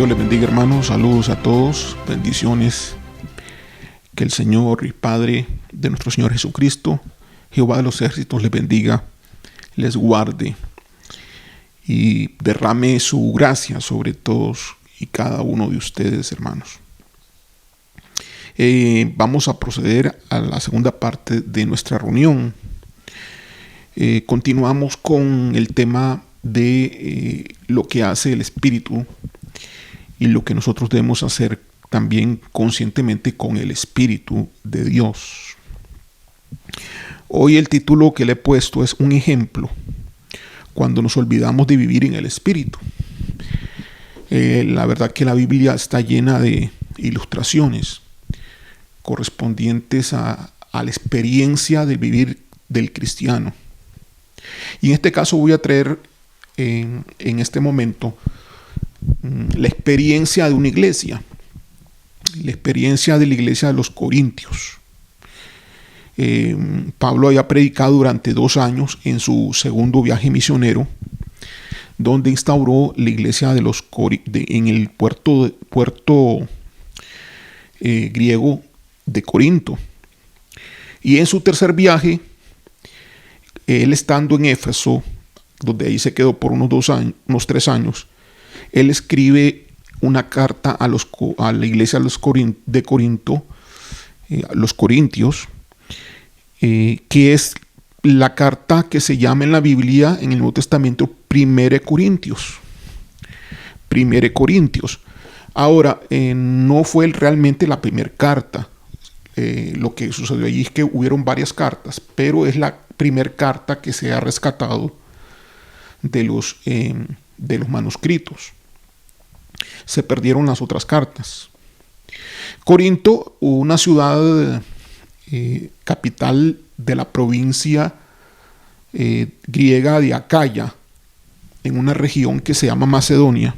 Dios les bendiga, hermanos. Saludos a todos. Bendiciones. Que el Señor y Padre de nuestro Señor Jesucristo, Jehová de los ejércitos, les bendiga, les guarde y derrame su gracia sobre todos y cada uno de ustedes, hermanos. Vamos a proceder a la segunda parte de nuestra reunión. Continuamos con el tema de lo que hace el Espíritu y lo que nosotros debemos hacer también conscientemente con el Espíritu de Dios. Hoy el título que le he puesto es un ejemplo cuando nos olvidamos de vivir en el Espíritu. La verdad que la Biblia está llena de ilustraciones correspondientes a la experiencia del vivir del cristiano. Y en este caso voy a traer en este momento la experiencia de una iglesia, la experiencia de la iglesia de los Corintios. Pablo había predicado durante 2 años en su segundo viaje misionero, donde instauró la iglesia de los en el puerto griego de Corinto. Y en su tercer viaje, él estando en Éfeso, donde ahí se quedó por unos 3 años, él escribe una carta a la iglesia de Corinto, a los Corintios, que es la carta que se llama en la Biblia, en el Nuevo Testamento, 1 Corintios. 1 Corintios. Ahora, no fue realmente la primera carta. Lo que sucedió allí es que hubieron varias cartas, pero es la primera carta que se ha rescatado de los manuscritos. Se perdieron las otras cartas. Corinto, una ciudad capital de la provincia griega de Acaya, en una región que se llama Macedonia,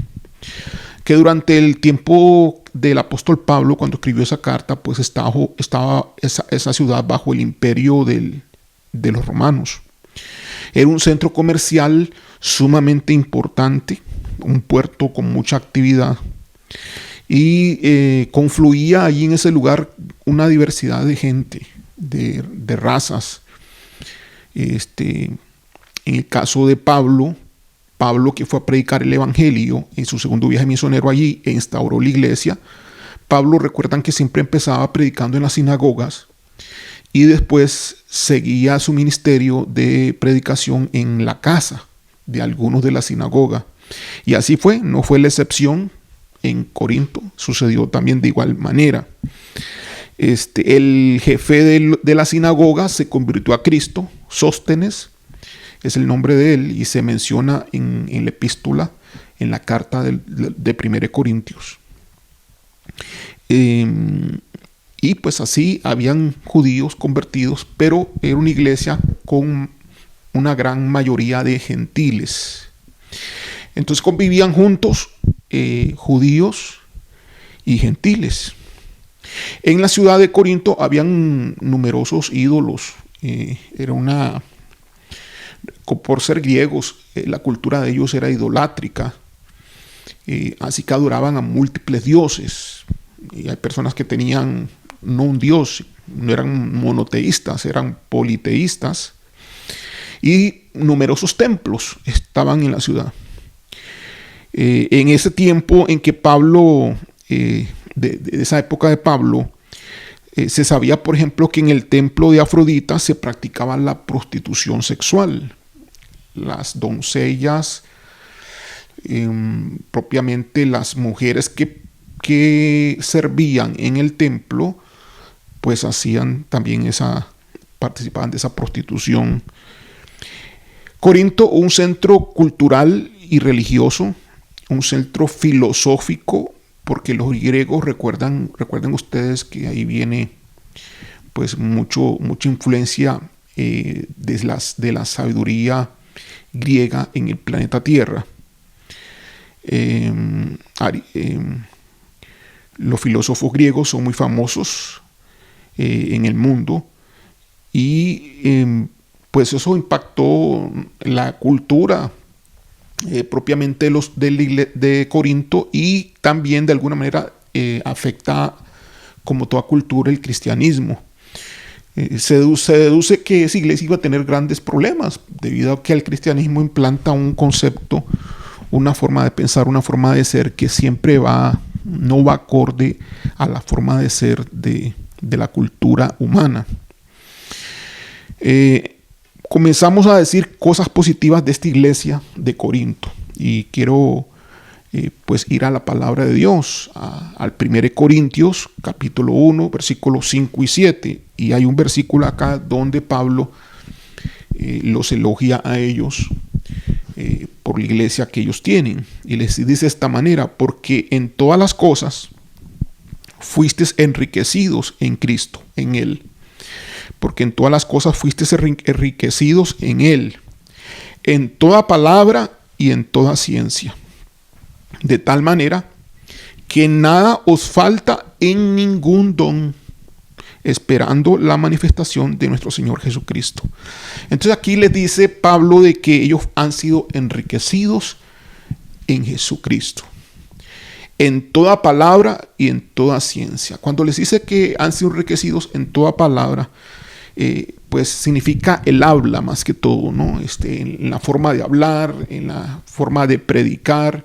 que durante el tiempo del apóstol Pablo, cuando escribió esa carta, pues estaba esa ciudad bajo el imperio de los romanos. Era un centro comercial sumamente importante, un puerto con mucha actividad, y confluía allí en ese lugar una diversidad de gente, de razas. En el caso de Pablo, que fue a predicar el evangelio en su segundo viaje misionero allí e instauró la iglesia, Pablo, recuerdan que siempre empezaba predicando en las sinagogas y después seguía su ministerio de predicación en la casa de algunos de la sinagoga. Y así fue, no fue la excepción. En Corinto sucedió también de igual manera. El jefe de la sinagoga se convirtió a Cristo, Sóstenes es el nombre de él, y se menciona en la epístola, en la carta de 1 Corintios. Y pues así habían judíos convertidos, pero era una iglesia con una gran mayoría de gentiles. Entonces convivían juntos judíos y gentiles. En la ciudad de Corinto habían numerosos ídolos. Por ser griegos, la cultura de ellos era idolátrica. Así que adoraban a múltiples dioses. Y hay personas que tenían no un dios, no eran monoteístas, eran politeístas. Y numerosos templos estaban en la ciudad. En ese tiempo en que Pablo, de esa época de Pablo, se sabía, por ejemplo, que en el templo de Afrodita se practicaba la prostitución sexual. Las doncellas, propiamente las mujeres que servían en el templo, pues hacían también participaban de esa prostitución. Corinto, un centro cultural y religioso, un centro filosófico, porque los griegos, recuerden ustedes que ahí viene pues mucha influencia de la sabiduría griega en el planeta Tierra. Los filósofos griegos son muy famosos en el mundo y pues eso impactó la cultura propiamente de Corinto, y también de alguna manera afecta, como toda cultura, el cristianismo. Se deduce que esa iglesia iba a tener grandes problemas debido a que el cristianismo implanta un concepto, una forma de pensar, una forma de ser que siempre no va acorde a la forma de ser de la cultura humana. Comenzamos a decir cosas positivas de esta iglesia de Corinto, y quiero pues ir a la palabra de Dios, al 1 Corintios capítulo 1 versículos 5 y 7, y hay un versículo acá donde Pablo los elogia a ellos por la iglesia que ellos tienen, y les dice de esta manera: porque en todas las cosas fuisteis enriquecidos en Cristo, en Él. Porque en todas las cosas fuisteis enriquecidos en Él, en toda palabra y en toda ciencia, de tal manera que nada os falta en ningún don, esperando la manifestación de nuestro Señor Jesucristo. Entonces aquí les dice Pablo de que ellos han sido enriquecidos en Jesucristo, en toda palabra y en toda ciencia. Cuando les dice que han sido enriquecidos en toda palabra, pues significa el habla más que todo, ¿no? En la forma de hablar, en la forma de predicar.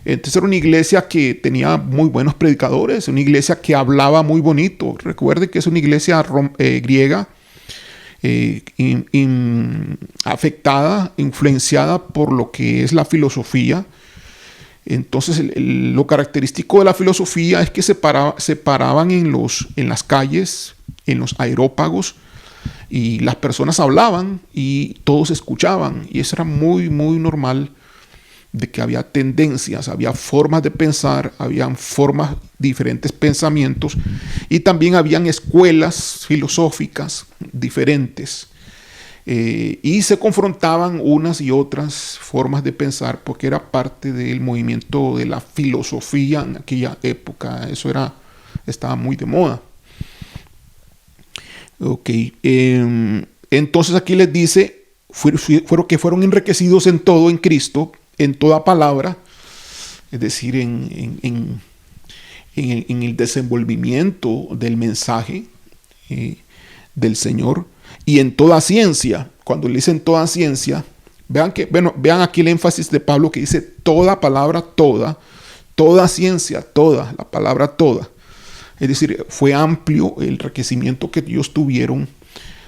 Entonces era una iglesia que tenía muy buenos predicadores, una iglesia que hablaba muy bonito. Recuerden que es una iglesia griega, afectada, influenciada por lo que es la filosofía. Entonces lo característico de la filosofía es que se paraban en las calles, en los aerópagos, y las personas hablaban y todos escuchaban, y eso era muy, muy normal, de que había tendencias, había formas de pensar, habían formas, diferentes pensamientos, y también habían escuelas filosóficas diferentes, y se confrontaban unas y otras formas de pensar, porque era parte del movimiento de la filosofía en aquella época. Eso estaba muy de moda. Entonces aquí les dice que fueron enriquecidos en todo en Cristo, en toda palabra, es decir, en el desenvolvimiento del mensaje del Señor, y en toda ciencia. Cuando le dicen toda ciencia, vean aquí el énfasis de Pablo, que dice toda palabra, toda ciencia, toda, la palabra toda. Es decir, fue amplio el enriquecimiento que ellos tuvieron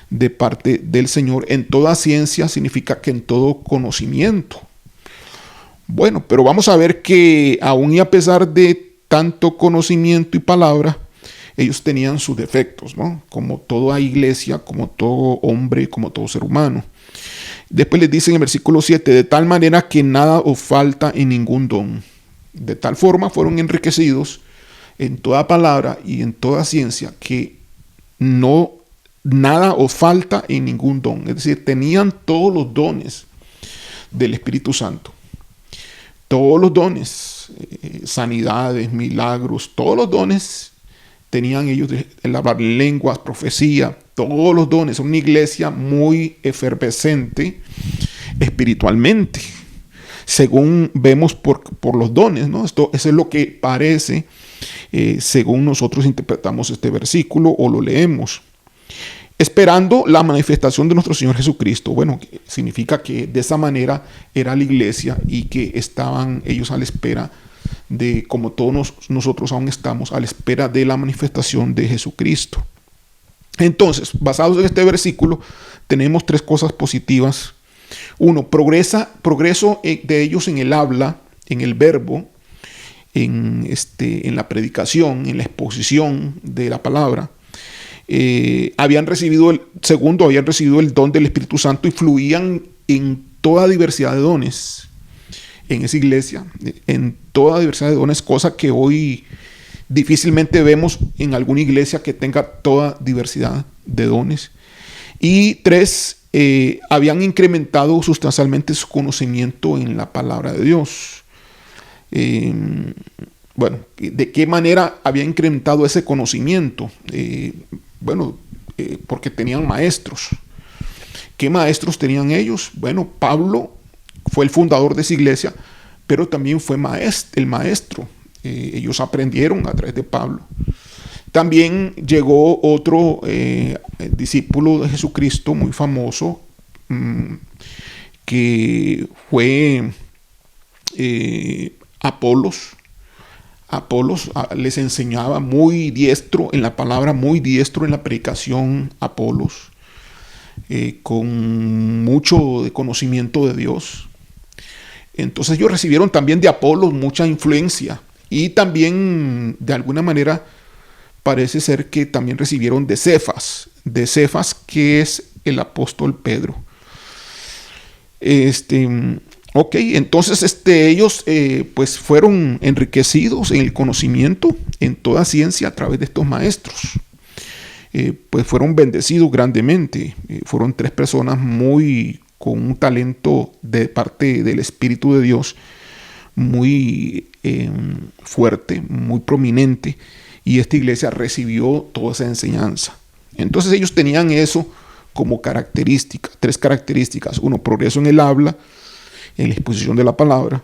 de parte del Señor. En toda ciencia significa que en todo conocimiento. Bueno, pero vamos a ver que aún y a pesar de tanto conocimiento y palabra, ellos tenían sus defectos, ¿no? Como toda iglesia, como todo hombre, como todo ser humano. Después les dice en el versículo 7, de tal manera que nada os falta en ningún don. De tal forma fueron enriquecidos en toda palabra y en toda ciencia, que nada os falta en ningún don. Es decir, tenían todos los dones del Espíritu Santo. Todos los dones, sanidades, milagros, todos los dones tenían ellos, el hablar lenguas, profecía, todos los dones. Una iglesia muy efervescente espiritualmente, según vemos por los dones, ¿no? Eso es lo que parece, según nosotros interpretamos este versículo o lo leemos. Esperando la manifestación de nuestro Señor Jesucristo. Bueno, significa que de esa manera era la iglesia, y que estaban ellos a la espera de, como todos nosotros aún estamos, a la espera de la manifestación de Jesucristo. Entonces, basados en este versículo, tenemos tres cosas positivas. Uno, progreso de ellos en el habla, en el verbo, en la predicación, en la exposición de la palabra. Habían recibido el don del Espíritu Santo y fluían en toda diversidad de dones en esa iglesia, en toda diversidad de dones, cosa que hoy difícilmente vemos en alguna iglesia que tenga toda diversidad de dones. Y tres, habían incrementado sustancialmente su conocimiento en la palabra de Dios. Bueno, ¿de qué manera había incrementado ese conocimiento? Porque tenían maestros. ¿Qué maestros tenían ellos? Bueno, Pablo, fue el fundador de esa iglesia, pero también fue el maestro. Ellos aprendieron a través de Pablo. También llegó otro discípulo de Jesucristo muy famoso, que fue Apolos. Apolos les enseñaba, muy diestro en la palabra, muy diestro en la predicación. Apolos, con mucho conocimiento de Dios. Entonces ellos recibieron también de Apolos mucha influencia, y también de alguna manera parece ser que también recibieron de Cefas, que es el apóstol Pedro. Ok, entonces ellos pues fueron enriquecidos en el conocimiento, en toda ciencia, a través de estos maestros. Pues fueron bendecidos grandemente. Fueron 3 personas con un talento de parte del Espíritu de Dios muy fuerte, muy prominente, y esta iglesia recibió toda esa enseñanza. Entonces ellos tenían eso como característica, 3 características. 1, progreso en el habla, en la exposición de la palabra.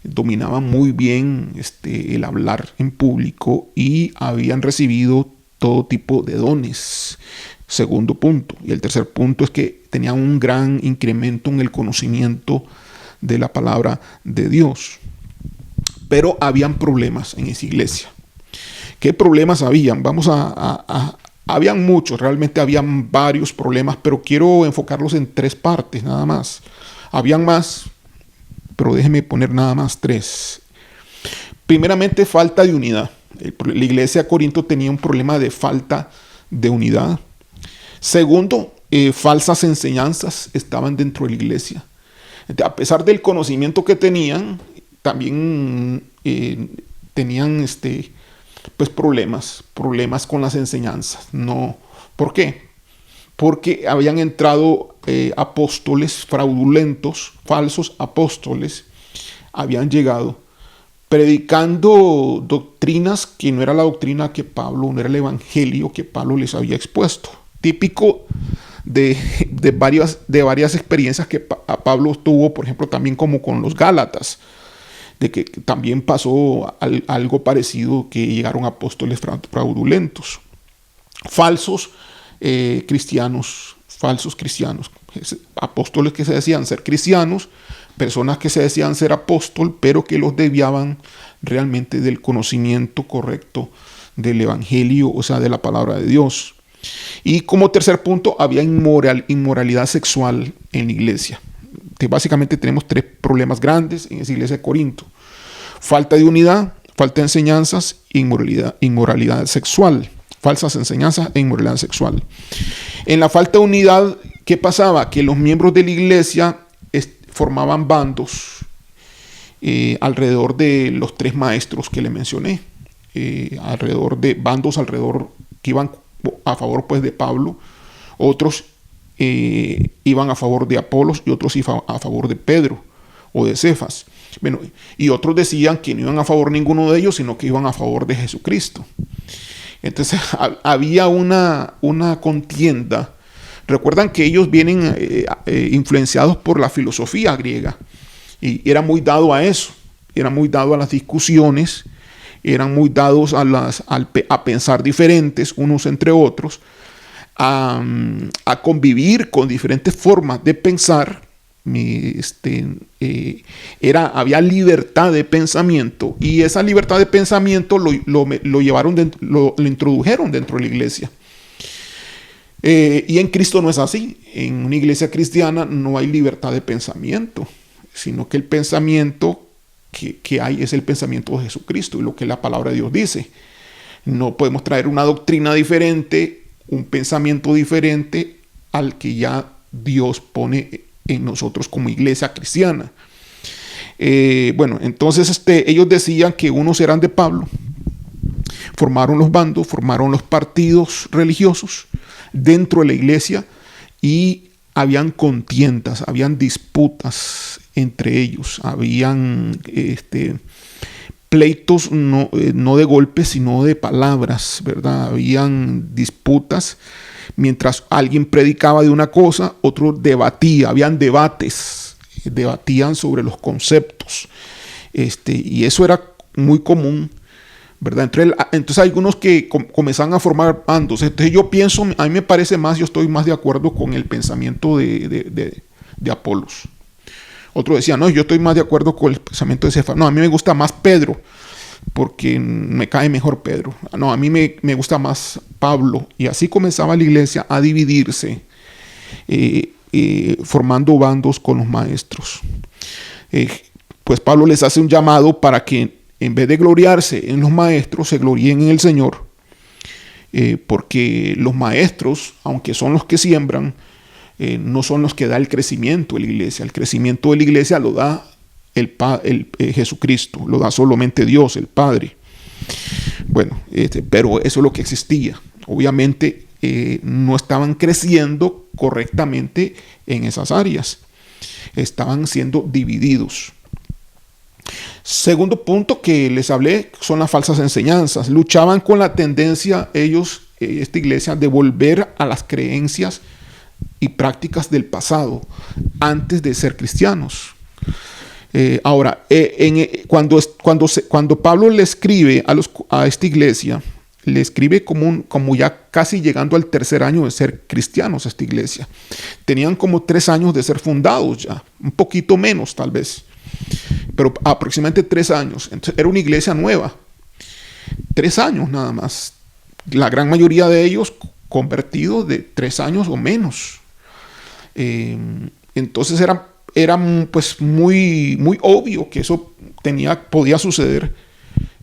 Dominaban muy bien el hablar en público, y habían recibido todo tipo de dones. 2 punto. Y el 3er punto es que tenían un gran incremento en el conocimiento de la palabra de Dios. Pero habían problemas en esa iglesia. ¿Qué problemas habían? Habían muchos, realmente habían varios problemas, pero quiero enfocarlos en 3 partes nada más. Habían más, pero déjeme poner nada más 3. Primeramente, falta de unidad. La iglesia de Corinto tenía un problema de falta de unidad. Segundo, falsas enseñanzas estaban dentro de la iglesia. A pesar del conocimiento que tenían, también tenían pues problemas con las enseñanzas. No, ¿por qué? Porque habían entrado apóstoles fraudulentos, falsos apóstoles, habían llegado predicando doctrinas que no era la doctrina que Pablo, no era el evangelio que Pablo les había expuesto. Típico de varias experiencias que Pablo tuvo, por ejemplo, también como con los Gálatas, de que también pasó algo parecido, que llegaron apóstoles fraudulentos, falsos cristianos, apóstoles que se decían ser cristianos, personas que se decían ser apóstol, pero que los desviaban realmente del conocimiento correcto del evangelio, o sea, de la palabra de Dios. Y como 3er punto, había inmoralidad sexual en la iglesia. Básicamente tenemos 3 problemas grandes en esa iglesia de Corinto: falta de unidad, falta de enseñanzas, inmoralidad sexual. Falsas enseñanzas e inmoralidad sexual. En la falta de unidad, ¿qué pasaba? Que los miembros de la iglesia formaban bandos alrededor de los 3 maestros que le mencioné. Bandos alrededor que iban a favor pues de Pablo, otros iban a favor de Apolos, y otros iban a favor de Pedro o de Cefas. Bueno, y otros decían que no iban a favor ninguno de ellos, sino que iban a favor de Jesucristo. Entonces había una contienda. Recuerdan que ellos vienen influenciados por la filosofía griega, y era muy dado a eso, era muy dado a las discusiones, eran muy dados a pensar diferentes unos entre otros, a convivir con diferentes formas de pensar. Había libertad de pensamiento, y esa libertad de pensamiento lo introdujeron dentro de la iglesia. Y en Cristo no es así. En una iglesia cristiana no hay libertad de pensamiento, sino que el pensamiento que hay es el pensamiento de Jesucristo y lo que la palabra de Dios dice. No podemos traer una doctrina diferente, un pensamiento diferente al que ya Dios pone en nosotros como iglesia cristiana. Bueno, entonces ellos decían que unos eran de Pablo, formaron los bandos, formaron los partidos religiosos dentro de la iglesia, y habían contiendas, habían disputas entre ellos, habían pleitos no de golpes, sino de palabras, ¿verdad? Habían disputas. Mientras alguien predicaba de una cosa, otro debatía, habían debates debatían sobre los conceptos. Y eso era muy común, ¿verdad? Entonces hay algunos que comenzaban a formar bandos. Entonces yo pienso, a mí me parece más, yo estoy más de acuerdo con el pensamiento de Apolos. Otro decía, no, yo estoy más de acuerdo con el pensamiento de Cefas. No, a mí me gusta más Pedro, porque me cae mejor Pedro. No, a mí me gusta más Pablo. Y así comenzaba la iglesia a dividirse, formando bandos con los maestros. Pues Pablo les hace un llamado para que en vez de gloriarse en los maestros, se gloríen en el Señor, porque los maestros, aunque son los que siembran, no son los que da el crecimiento de la iglesia. El crecimiento de la iglesia lo da Jesucristo, lo da solamente Dios, el Padre. Bueno, pero eso es lo que existía. Obviamente no estaban creciendo correctamente en esas áreas. Estaban siendo divididos. Segundo punto que les hablé son las falsas enseñanzas. Luchaban con la tendencia ellos, esta iglesia, de volver a las creencias y prácticas del pasado antes de ser cristianos. Ahora, cuando Pablo le escribe a esta iglesia, le escribe como ya casi llegando al tercer año de ser cristianos a esta iglesia. Tenían como 3 años de ser fundados ya, un poquito menos tal vez, pero aproximadamente 3 años. Entonces era una iglesia nueva, 3 años nada más. La gran mayoría de ellos convertidos de 3 años o menos. Entonces era pues muy obvio que eso podía suceder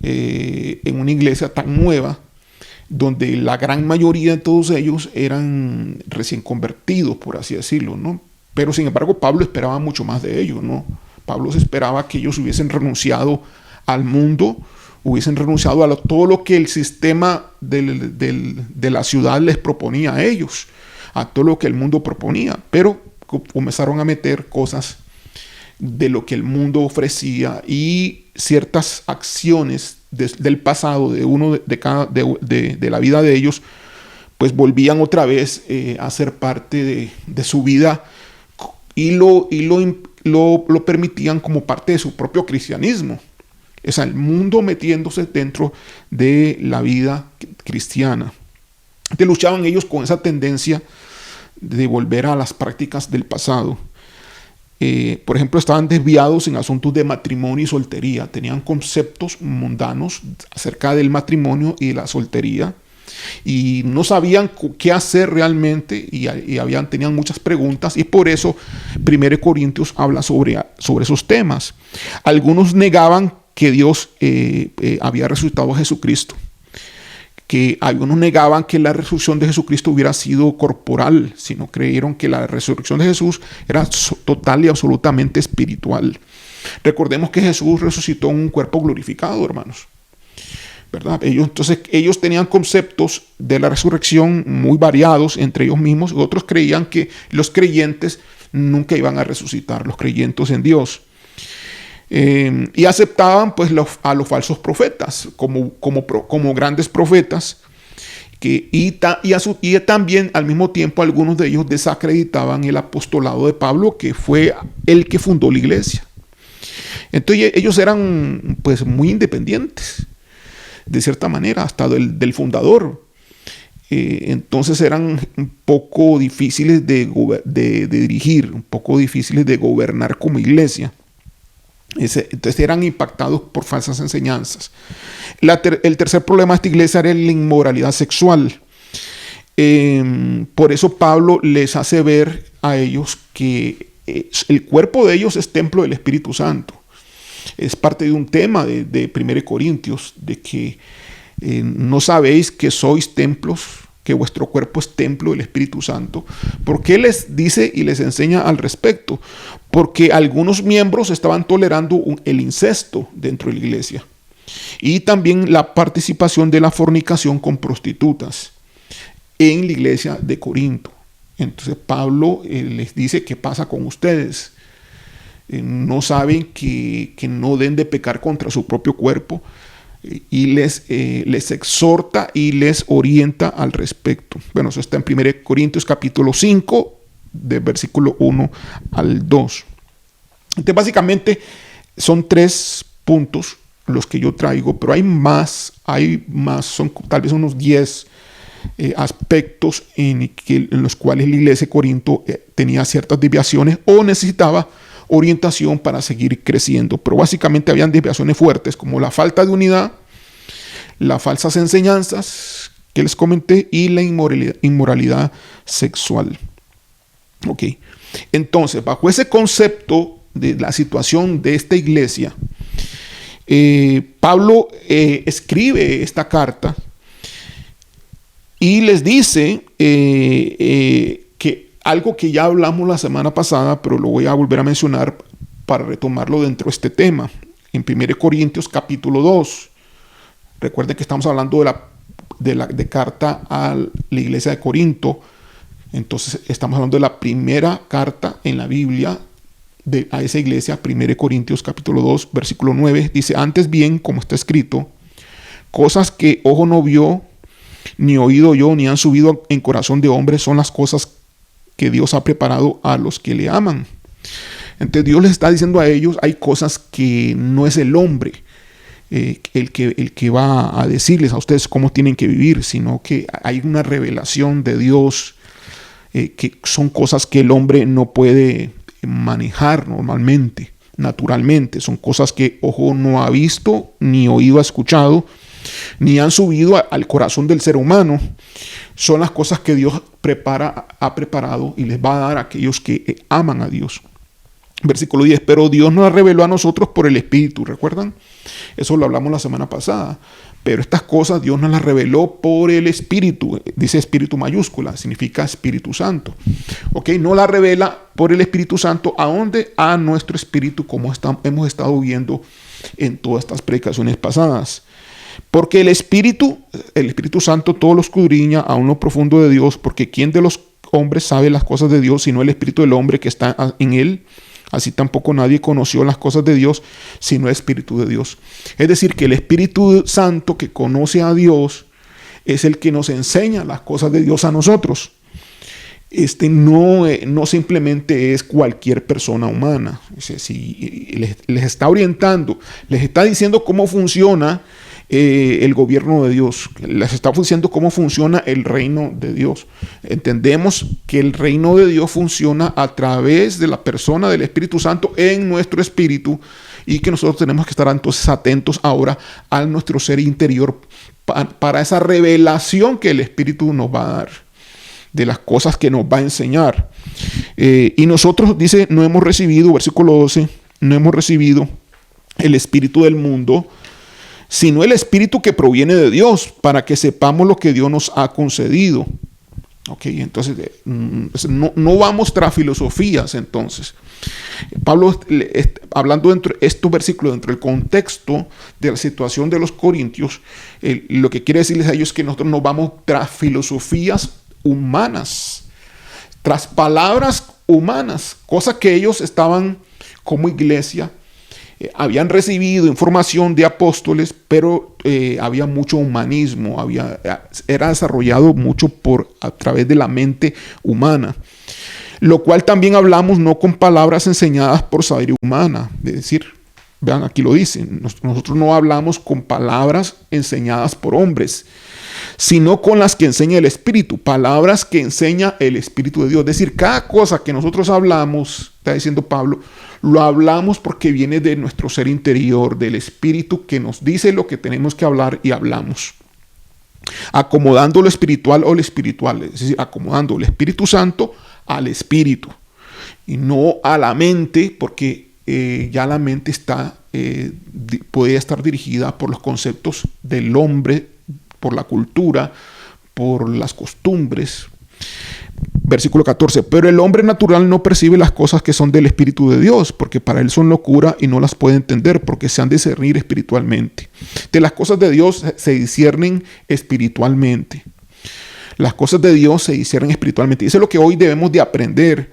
en una iglesia tan nueva, donde la gran mayoría de todos ellos eran recién convertidos, por así decirlo, ¿no? Pero sin embargo Pablo esperaba mucho más de ellos, ¿no? Pablo esperaba que ellos hubiesen renunciado al mundo, hubiesen renunciado a todo lo que el sistema de la ciudad les proponía a ellos, a todo lo que el mundo proponía, pero comenzaron a meter cosas de lo que el mundo ofrecía y ciertas acciones del pasado de la vida de ellos, pues volvían otra vez a ser parte de su vida y lo permitían como parte de su propio cristianismo. O sea, el mundo metiéndose dentro de la vida cristiana. Entonces luchaban ellos con esa tendencia de volver a las prácticas del pasado. Por ejemplo, estaban desviados en asuntos de matrimonio y soltería. Tenían conceptos mundanos acerca del matrimonio y de la soltería. Y no sabían qué hacer realmente y tenían muchas preguntas. Y por eso 1 Corintios habla sobre esos temas. Algunos negaban que Dios había resucitado a Jesucristo. Que algunos negaban que la resurrección de Jesucristo hubiera sido corporal, sino creyeron que la resurrección de Jesús era total y absolutamente espiritual. Recordemos que Jesús resucitó en un cuerpo glorificado, hermanos, ¿verdad? Entonces ellos tenían conceptos de la resurrección muy variados entre ellos mismos. Otros creían que los creyentes nunca iban a resucitar, los creyentes en Dios. Y aceptaban pues a los falsos profetas como grandes profetas, y también al mismo tiempo algunos de ellos desacreditaban el apostolado de Pablo, que fue el que fundó la iglesia. Entonces ellos eran pues muy independientes, de cierta manera, hasta del fundador. Entonces eran un poco difíciles de dirigir, un poco difíciles de gobernar como iglesia. Entonces eran impactados por falsas enseñanzas. El tercer problema de esta iglesia era la inmoralidad sexual. Por eso Pablo les hace ver a ellos que el cuerpo de ellos es templo del Espíritu Santo. Es parte de un tema de 1 Corintios, de que no sabéis que sois templos, que vuestro cuerpo es templo del Espíritu Santo. ¿Por qué les dice y les enseña al respecto? Porque algunos miembros estaban tolerando el incesto dentro de la iglesia. Y también la participación de la fornicación con prostitutas en la iglesia de Corinto. Entonces Pablo les dice: ¿qué pasa con ustedes? No saben que no deben de pecar contra su propio cuerpo. Y les exhorta y les orienta al respecto. Bueno, eso está en 1 Corintios capítulo 5, de versículo 1 al 2. Entonces, básicamente, son 3 puntos los que yo traigo, pero hay más, son tal vez unos 10 aspectos en los cuales la iglesia de Corinto tenía ciertas desviaciones o necesitaba orientación para seguir creciendo. Pero básicamente habían desviaciones fuertes, como la falta de unidad, las falsas enseñanzas que les comenté y la inmoralidad sexual. Ok, entonces, bajo ese concepto de la situación de esta iglesia, Pablo escribe esta carta y les dice que algo que ya hablamos la semana pasada, pero lo voy a volver a mencionar para retomarlo dentro de este tema. En 1 Corintios capítulo 2. Recuerden que estamos hablando de carta a la iglesia de Corinto. Entonces estamos hablando de la primera carta en la Biblia a esa iglesia. 1 Corintios capítulo 2, versículo 9. Dice: antes bien, como está escrito, cosas que ojo no vio, ni oído yo, ni han subido en corazón de hombre, son las cosas que Dios ha preparado a los que le aman. Entonces Dios les está diciendo a ellos, hay cosas que no es el hombre el que va a decirles a ustedes cómo tienen que vivir, sino que hay una revelación de Dios, que son cosas que el hombre no puede manejar normalmente, naturalmente. Son cosas que ojo no ha visto, ni oído ha escuchado, ni han subido al corazón del ser humano. Son las cosas que Dios ha preparado y les va a dar a aquellos que aman a Dios. Versículo 10, pero Dios nos la reveló a nosotros por el Espíritu, ¿recuerdan? Eso lo hablamos la semana pasada. Pero estas cosas Dios nos las reveló por el Espíritu. Dice Espíritu mayúscula, significa Espíritu Santo. ¿Ok? No la revela por el Espíritu Santo. ¿A dónde? A nuestro espíritu, como hemos estado viendo en todas estas predicaciones pasadas. Porque el Espíritu Santo todo lo escudriña aún lo profundo de Dios, porque ¿quién de los hombres sabe las cosas de Dios sino el Espíritu del hombre que está en él? Así tampoco nadie conoció las cosas de Dios sino el Espíritu de Dios. Es decir, que el Espíritu Santo que conoce a Dios es el que nos enseña las cosas de Dios a nosotros. No simplemente es cualquier persona humana. Si les está orientando, les está diciendo cómo funciona el gobierno de Dios, les está diciendo cómo funciona el reino de Dios. Entendemos que el reino de Dios funciona a través de la persona del Espíritu Santo en nuestro espíritu, y que nosotros tenemos que estar entonces atentos ahora a nuestro ser interior para esa revelación que el Espíritu nos va a dar de las cosas que nos va a enseñar. Y nosotros, dice, no hemos recibido, versículo 12, no hemos recibido el espíritu del mundo, sino el Espíritu que proviene de Dios, para que sepamos lo que Dios nos ha concedido. Ok, entonces no vamos tras filosofías. Entonces Pablo, hablando dentro de estos versículos, dentro del contexto de la situación de los corintios, lo que quiere decirles a ellos es que nosotros no vamos tras filosofías humanas, tras palabras humanas, cosas que ellos estaban como iglesia, habían recibido información de apóstoles, pero había mucho humanismo, era desarrollado mucho a través de la mente humana, lo cual también hablamos no con palabras enseñadas por sabiduría humana. Es decir, vean, aquí lo dicen, nosotros no hablamos con palabras enseñadas por hombres, sino con las que enseña el Espíritu, palabras que enseña el Espíritu de Dios. Es decir, cada cosa que nosotros hablamos, está diciendo Pablo, lo hablamos porque viene de nuestro ser interior, del Espíritu que nos dice lo que tenemos que hablar, y hablamos. Acomodando lo espiritual o lo espiritual, es decir, acomodando el Espíritu Santo al Espíritu y no a la mente, porque ya la mente puede estar dirigida por los conceptos del hombre, por la cultura, por las costumbres. Versículo 14, pero el hombre natural no percibe las cosas que son del Espíritu de Dios, porque para él son locura y no las puede entender, porque se han de discernir espiritualmente. De las cosas de Dios se disciernen espiritualmente. Las cosas de Dios se disciernen espiritualmente. Y eso es lo que hoy debemos de aprender.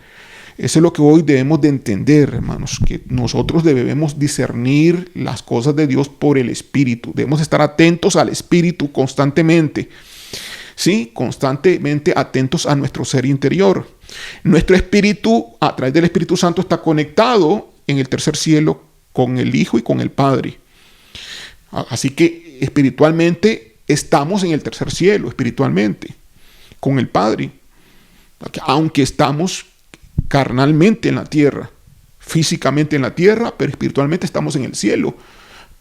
Eso es lo que hoy debemos de entender, hermanos, que nosotros debemos discernir las cosas de Dios por el Espíritu. Debemos estar atentos al Espíritu constantemente. Sí, constantemente atentos a nuestro ser interior. Nuestro espíritu, a través del Espíritu Santo, está conectado en el tercer cielo con el Hijo y con el Padre. Así que espiritualmente estamos en el tercer cielo, espiritualmente, con el Padre. Aunque estamos carnalmente en la tierra, físicamente en la tierra, pero espiritualmente estamos en el cielo.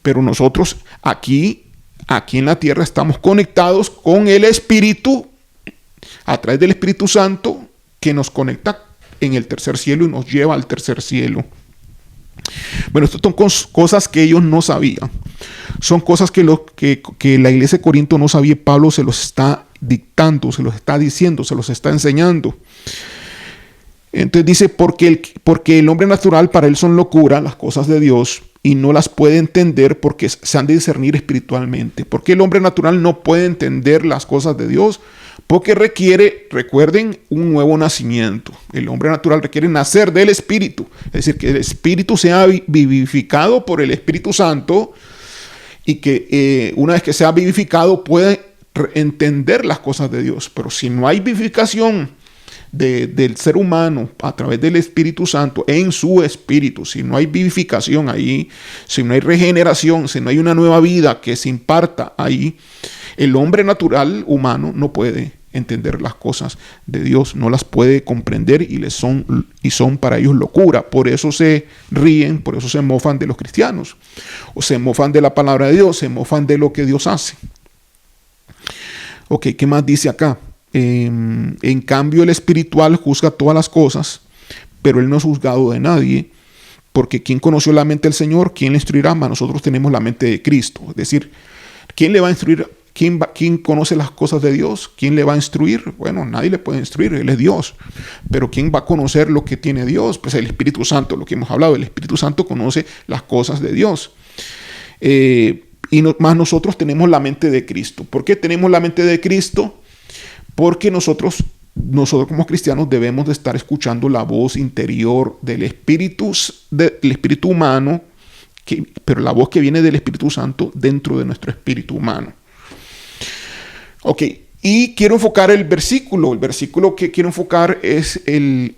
Pero nosotros aquí en la tierra estamos conectados con el Espíritu, a través del Espíritu Santo, que nos conecta en el tercer cielo y nos lleva al tercer cielo. Bueno, estas son cosas que ellos no sabían. Son cosas que la iglesia de Corinto no sabía. Pablo se los está dictando, se los está diciendo, se los está enseñando. Entonces dice, porque el hombre natural para él son locura las cosas de Dios y no las puede entender porque se han de discernir espiritualmente. ¿Por qué el hombre natural no puede entender las cosas de Dios? Porque requiere, recuerden, un nuevo nacimiento. El hombre natural requiere nacer del Espíritu. Es decir, que el Espíritu sea vivificado por el Espíritu Santo y que una vez que sea vivificado puede entender las cosas de Dios. Pero si no hay vivificación del ser humano a través del Espíritu Santo en su espíritu, si no hay vivificación ahí, si no hay regeneración, si no hay una nueva vida que se imparta ahí, el hombre natural humano no puede entender las cosas de Dios, no las puede comprender y son para ellos locura. Por eso se ríen, por eso se mofan de los cristianos, o se mofan de la palabra de Dios, se mofan de lo que Dios hace. Ok, ¿qué más dice acá? En cambio, el espiritual juzga todas las cosas, pero él no es juzgado de nadie, porque ¿quién conoció la mente del Señor? ¿Quién le instruirá? Mas nosotros tenemos la mente de Cristo. Es decir, ¿quién le va a instruir? ¿Quién conoce las cosas de Dios? ¿Quién le va a instruir? Bueno, nadie le puede instruir, Él es Dios. Pero ¿quién va a conocer lo que tiene Dios? Pues el Espíritu Santo, lo que hemos hablado. El Espíritu Santo conoce las cosas de Dios. Más nosotros tenemos la mente de Cristo. ¿Por qué tenemos la mente de Cristo? Porque nosotros como cristianos debemos de estar escuchando la voz interior del espíritu humano, pero la voz que viene del Espíritu Santo dentro de nuestro espíritu humano. Ok, y quiero enfocar el versículo. El versículo que quiero enfocar es el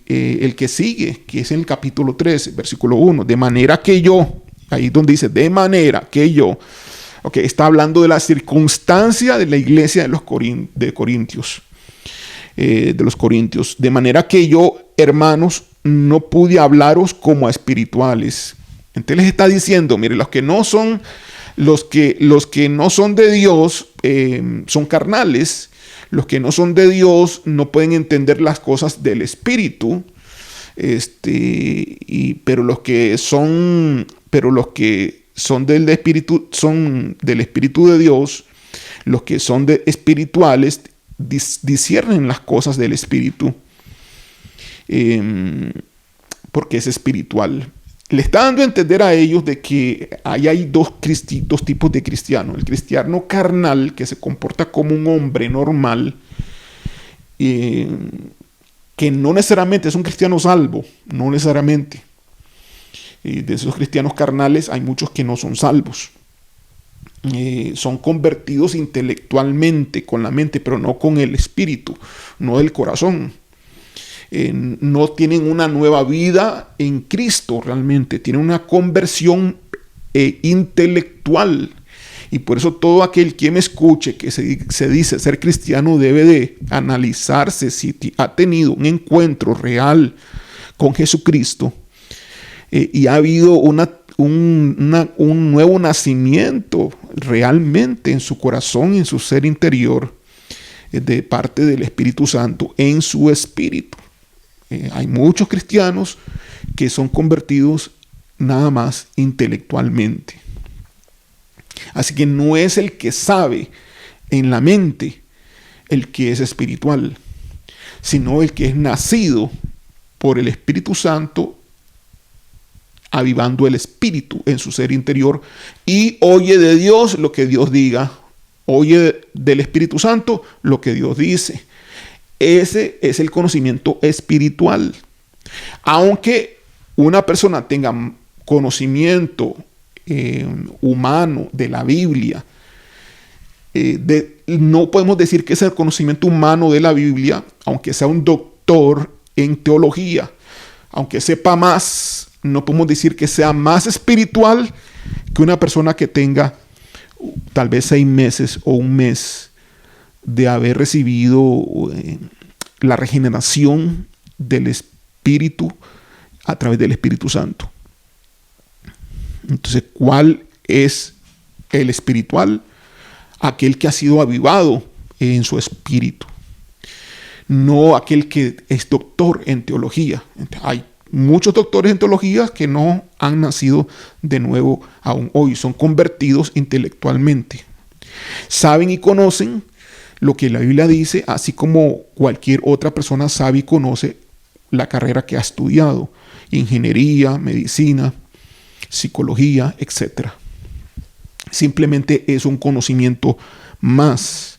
que sigue, que es en el capítulo 3, versículo 1. De manera que yo, ahí donde dice, de manera que yo, ok, está hablando de la circunstancia de la iglesia de los Corintios. De manera que yo, hermanos, no pude hablaros como a espirituales. Entonces les está diciendo, mire, los que no son de Dios son carnales. Los que no son de Dios no pueden entender las cosas del Espíritu. Pero los que son del Espíritu son del Espíritu de Dios. Los que son espirituales disciernen las cosas del Espíritu, porque es espiritual. Le está dando a entender a ellos de que hay dos tipos de cristianos. El cristiano carnal, que se comporta como un hombre normal, que no necesariamente es un cristiano salvo, no necesariamente. De esos cristianos carnales hay muchos que no son salvos. Son convertidos intelectualmente, con la mente, pero no con el espíritu, no el corazón. No tienen una nueva vida en Cristo realmente, tienen una conversión intelectual. Y por eso todo aquel que me escuche que se dice ser cristiano debe de analizarse si ha tenido un encuentro real con Jesucristo y ha habido un nuevo nacimiento realmente en su corazón, en su ser interior, de parte del Espíritu Santo, en su espíritu. Hay muchos cristianos que son convertidos nada más intelectualmente. Así que no es el que sabe en la mente el que es espiritual, sino el que es nacido por el Espíritu Santo, avivando el espíritu en su ser interior y oye de Dios lo que Dios diga, oye del Espíritu Santo lo que Dios dice. Ese es el conocimiento espiritual. Aunque una persona tenga conocimiento humano de la Biblia, no podemos decir que es el conocimiento humano de la Biblia, aunque sea un doctor en teología, aunque sepa más no podemos decir que sea más espiritual que una persona que tenga tal vez 6 meses o un mes de haber recibido la regeneración del Espíritu a través del Espíritu Santo. Entonces, ¿cuál es el espiritual? Aquel que ha sido avivado en su espíritu, no aquel que es doctor en teología. Hay muchos doctores en teología que no han nacido de nuevo aún hoy, son convertidos intelectualmente. Saben y conocen lo que la Biblia dice, así como cualquier otra persona sabe y conoce la carrera que ha estudiado: ingeniería, medicina, psicología, etc. Simplemente es un conocimiento más.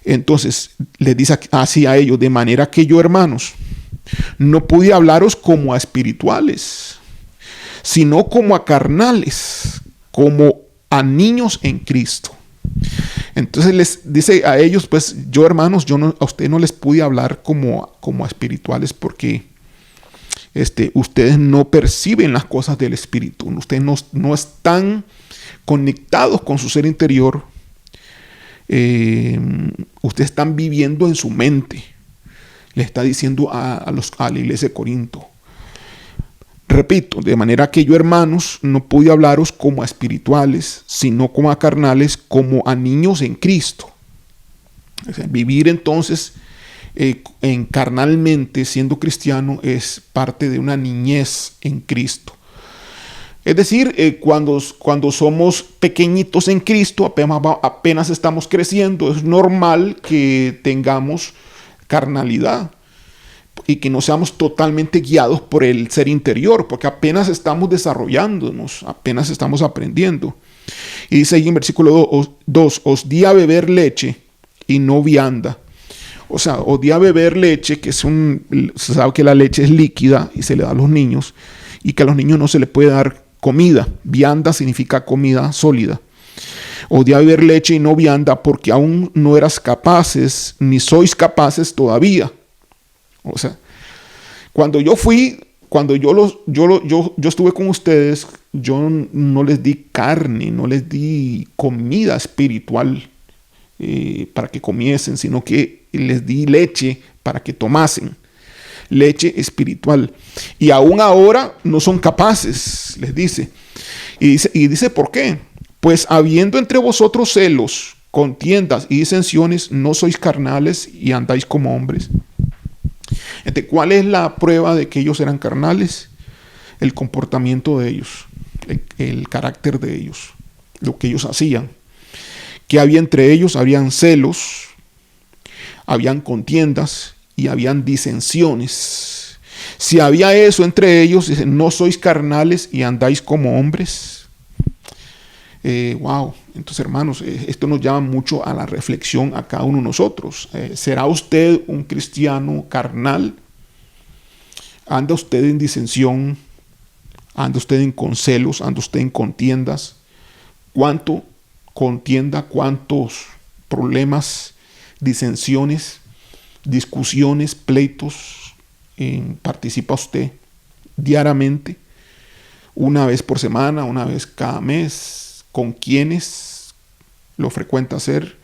Entonces les dice así a ellos: de manera que yo, hermanos, no pude hablaros como a espirituales, sino como a carnales, como a niños en Cristo. Entonces les dice a ellos: pues yo, hermanos, a ustedes no les pude hablar como a espirituales, porque ustedes no perciben las cosas del Espíritu. Ustedes no están conectados con su ser interior. Ustedes están viviendo en su mente. Le está diciendo a la iglesia de Corinto. Repito: de manera que yo, hermanos, no pude hablaros como a espirituales, sino como a carnales, como a niños en Cristo. O sea, vivir entonces carnalmente, siendo cristiano, es parte de una niñez en Cristo. Es decir, cuando somos pequeñitos en Cristo, apenas estamos creciendo, es normal que tengamos carnalidad y que no seamos totalmente guiados por el ser interior, porque apenas estamos desarrollándonos, apenas estamos aprendiendo. Y dice ahí en versículo 2: os di a beber leche y no vianda. O sea, os di a beber leche, que se sabe que la leche es líquida y se le da a los niños, y que a los niños no se les puede dar comida. Vianda significa comida sólida. Os di a beber leche y no vianda, porque aún no eras capaces, ni sois capaces todavía. O sea, cuando yo estuve con ustedes, yo no les di carne, no les di comida espiritual para que comiesen, sino que les di leche para que tomasen. Leche espiritual. Y aún ahora no son capaces, les dice. Y dice ¿por qué? Pues habiendo entre vosotros celos, contiendas y disensiones, no sois carnales y andáis como hombres. Entonces, ¿cuál es la prueba de que ellos eran carnales? El comportamiento de ellos, el carácter de ellos, lo que ellos hacían. Que había entre ellos: habían celos, habían contiendas y habían disensiones. Si había eso entre ellos, dice: no sois carnales y andáis como hombres. Wow. Entonces, hermanos, esto nos llama mucho a la reflexión a cada uno de nosotros. ¿Será usted un cristiano carnal? ¿Anda usted en disensión? ¿Anda usted en concelos? ¿Anda usted en contiendas? ¿Cuánto contienda? ¿Cuántos problemas, disensiones, discusiones, pleitos participa usted diariamente? ¿Una vez por semana? ¿Una vez cada mes? ¿Con quiénes lo frecuenta hacer?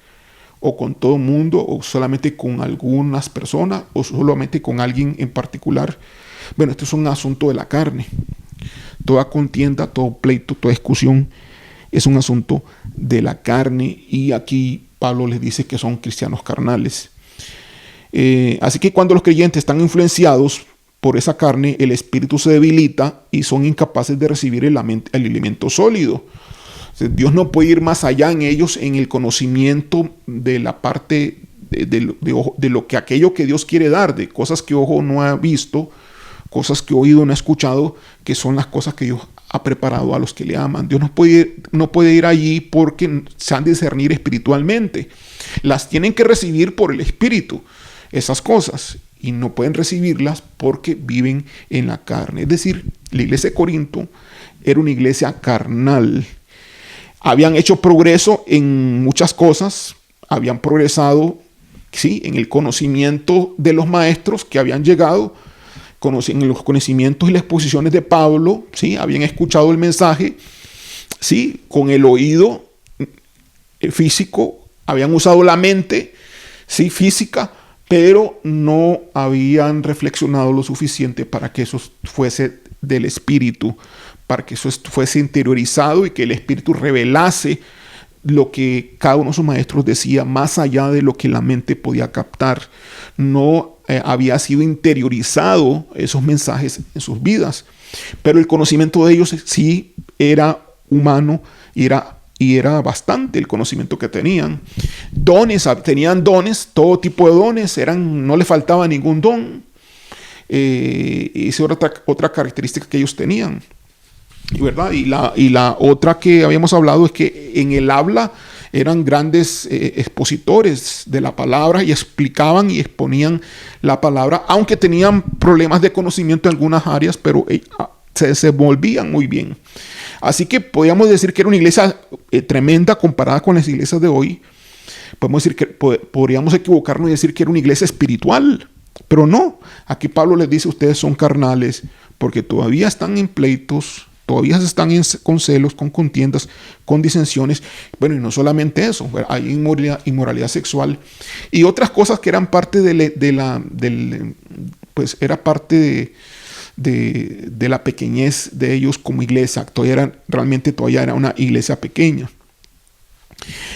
¿O con todo el mundo? ¿O solamente con algunas personas? ¿O solamente con alguien en particular? Bueno, esto es un asunto de la carne. Toda contienda, todo pleito, toda discusión es un asunto de la carne. Y aquí Pablo les dice que son cristianos carnales. Así que cuando los creyentes están influenciados por esa carne, el espíritu se debilita y son incapaces de recibir el alimento sólido. Dios no puede ir más allá en ellos en el conocimiento de la parte de lo que aquello que Dios quiere dar, de cosas que ojo no ha visto, cosas que oído no ha escuchado, que son las cosas que Dios ha preparado a los que le aman. Dios no puede ir allí porque se han de discernir espiritualmente. Las tienen que recibir por el Espíritu, esas cosas, y no pueden recibirlas porque viven en la carne. Es decir, la iglesia de Corinto era una iglesia carnal. Habían hecho progreso en muchas cosas, habían progresado, sí, en el conocimiento de los maestros que habían llegado, en los conocimientos y las exposiciones de Pablo, ¿sí? Habían escuchado el mensaje, ¿sí? Con el oído físico, habían usado la mente, ¿sí? Física, pero no habían reflexionado lo suficiente para que eso fuese del Espíritu, para que eso fuese interiorizado y que el Espíritu revelase lo que cada uno de sus maestros decía, más allá de lo que la mente podía captar. No había sido interiorizado esos mensajes en sus vidas, pero el conocimiento de ellos sí era humano y era bastante el conocimiento que tenían. Tenían dones, todo tipo de dones, no les faltaba ningún don. Esa era otra característica que ellos tenían, ¿verdad? Y la otra que habíamos hablado es que en el habla eran grandes expositores de la palabra y explicaban y exponían la palabra, aunque tenían problemas de conocimiento en algunas áreas, pero se desenvolvían muy bien. Así que podríamos decir que era una iglesia tremenda comparada con las iglesias de hoy. Podríamos equivocarnos y decir que era una iglesia espiritual, pero no. Aquí Pablo les dice: ustedes son carnales porque todavía están en pleitos, todavía están con celos, con contiendas, con disensiones. Bueno, y no solamente eso, hay inmoralidad sexual y otras cosas que eran parte pues era parte de la pequeñez de ellos como iglesia. Realmente todavía era una iglesia pequeña.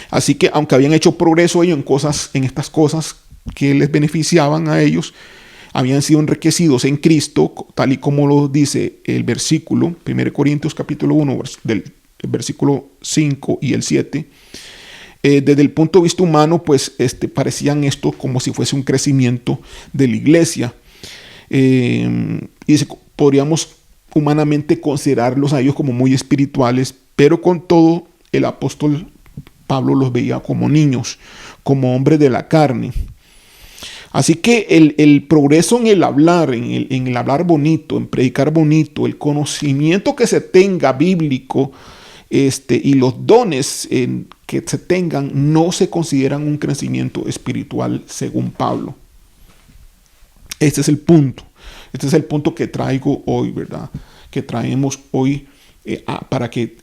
Así que aunque habían hecho progreso ellos en estas cosas que les beneficiaban a ellos, habían sido enriquecidos en Cristo, tal y como lo dice el versículo, 1 Corintios capítulo 1, del versículo 5 y el 7. Desde el punto de vista humano, pues parecían esto como si fuese un crecimiento de la iglesia. Y podríamos humanamente considerarlos a ellos como muy espirituales, pero con todo el apóstol Pablo los veía como niños, como hombres de la carne. Así que el progreso en el hablar, en el hablar bonito, en predicar bonito, el conocimiento que se tenga bíblico, y los dones que se tengan, no se consideran un crecimiento espiritual según Pablo. Este es el punto. Este es el punto que traigo hoy, ¿verdad? Que traemos hoy para que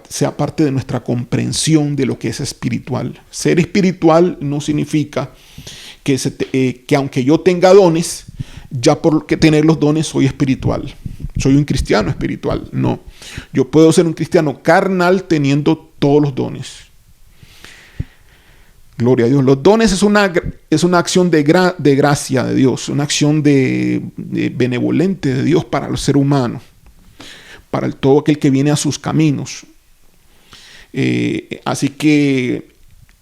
sea parte de nuestra comprensión de lo que es espiritual. Ser espiritual no significa que aunque yo tenga dones, ya por tener los dones soy espiritual. Soy un cristiano espiritual. No. Yo puedo ser un cristiano carnal teniendo todos los dones. Gloria a Dios. Los dones es una acción de gracia de Dios, una acción de benevolente de Dios para el ser humano, para todo aquel que viene a sus caminos. Así que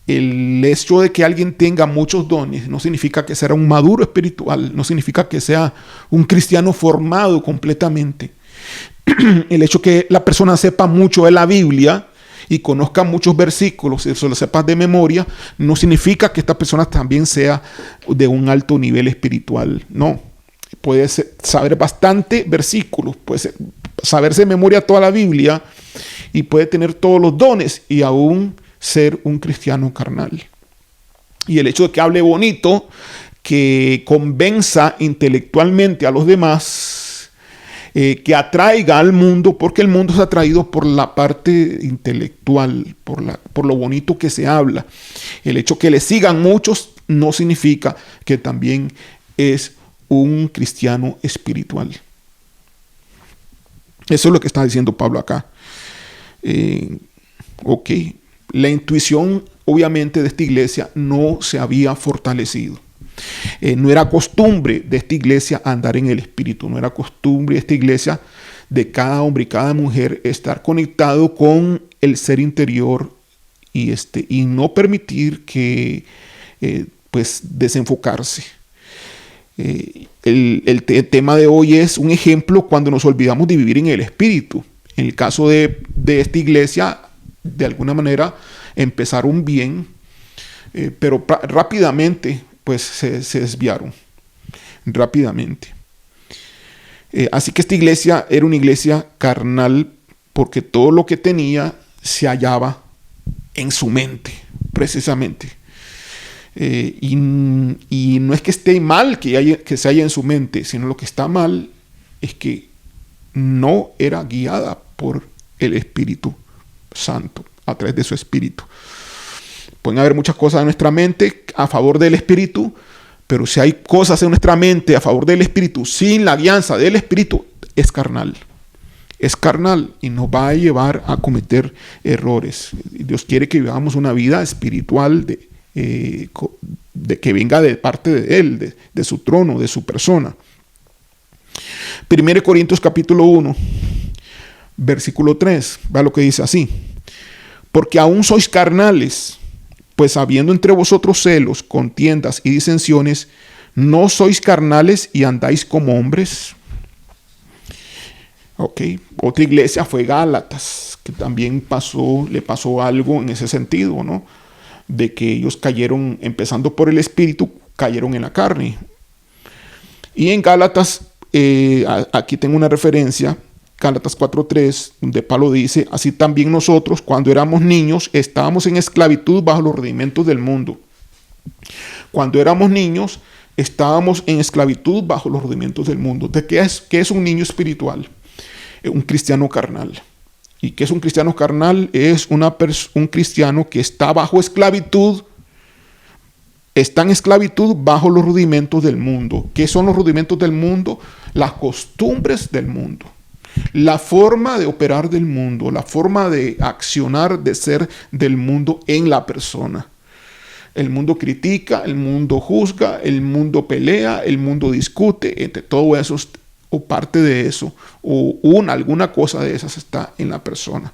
el hecho de que alguien tenga muchos dones no significa que sea un maduro espiritual, no significa que sea un cristiano formado completamente. El hecho que la persona sepa mucho de la Biblia y conozca muchos versículos y se lo sepas de memoria, no significa que esta persona también sea de un alto nivel espiritual. No, puede saber bastante versículos, puede saberse de memoria toda la Biblia y puede tener todos los dones y aún ser un cristiano carnal. Y el hecho de que hable bonito, que convenza intelectualmente a los demás, que atraiga al mundo, porque el mundo es atraído por la parte intelectual, por lo bonito que se habla. El hecho que le sigan muchos no significa que también es un cristiano espiritual. Eso es lo que está diciendo Pablo acá. Ok. La intuición, obviamente, de esta iglesia no se había fortalecido. No era costumbre de esta iglesia andar en el espíritu. No era costumbre de esta iglesia, de cada hombre y cada mujer, estar conectado con el ser interior y no permitir que desenfocarse. El tema de hoy es un ejemplo cuando nos olvidamos de vivir en el espíritu. En el caso de esta iglesia, de alguna manera empezaron bien, pero rápidamente pues se desviaron. Rápidamente. Así que esta iglesia era una iglesia carnal porque todo lo que tenía se hallaba en su mente, precisamente. Y no es que esté mal que se haya en su mente, sino lo que está mal es que no era guiada por el Espíritu Santo, a través de su Espíritu. Pueden haber muchas cosas en nuestra mente a favor del Espíritu, pero si hay cosas en nuestra mente a favor del Espíritu sin la guianza del Espíritu, es carnal. Es carnal y nos va a llevar a cometer errores. Dios quiere que vivamos una vida espiritual de que venga de parte de Él, de su trono, de su persona. 1 Corintios capítulo 1, versículo 3, vea lo que dice así: porque aún sois carnales, pues habiendo entre vosotros celos, contiendas y disensiones, ¿no sois carnales y andáis como hombres? Ok, otra iglesia fue Gálatas, que también le pasó algo en ese sentido, ¿no? De que ellos cayeron, empezando por el Espíritu, cayeron en la carne. Y en Gálatas, aquí tengo una referencia, Gálatas 4:3, donde Pablo dice: así también nosotros, cuando éramos niños, estábamos en esclavitud bajo los rudimentos del mundo. Cuando éramos niños, estábamos en esclavitud bajo los rudimentos del mundo. ¿De qué es un niño espiritual? Un cristiano carnal. ¿Y qué es un cristiano carnal? Es un cristiano que está bajo esclavitud, está en esclavitud bajo los rudimentos del mundo. ¿Qué son los rudimentos del mundo? Las costumbres del mundo, la forma de operar del mundo, la forma de accionar, de ser del mundo en la persona. El mundo critica, el mundo juzga, el mundo pelea, el mundo discute. Entre todo eso, o parte de eso, o alguna cosa de esas está en la persona.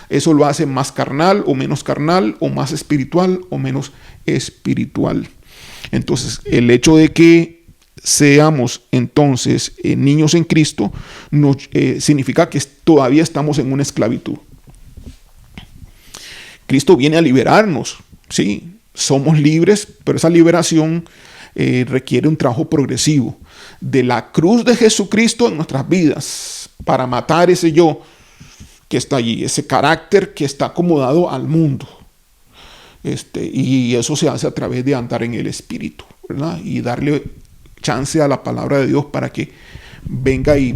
Eso lo hace más carnal o menos carnal, o más espiritual o menos espiritual. Entonces, el hecho de que seamos entonces niños en Cristo significa que todavía estamos en una esclavitud. Cristo viene a liberarnos, sí, somos libres, pero esa liberación requiere un trabajo progresivo de la cruz de Jesucristo en nuestras vidas para matar ese yo que está allí, ese carácter que está acomodado al mundo. Y eso se hace a través de andar en el Espíritu, ¿verdad? Y darle chance a la palabra de Dios para que venga y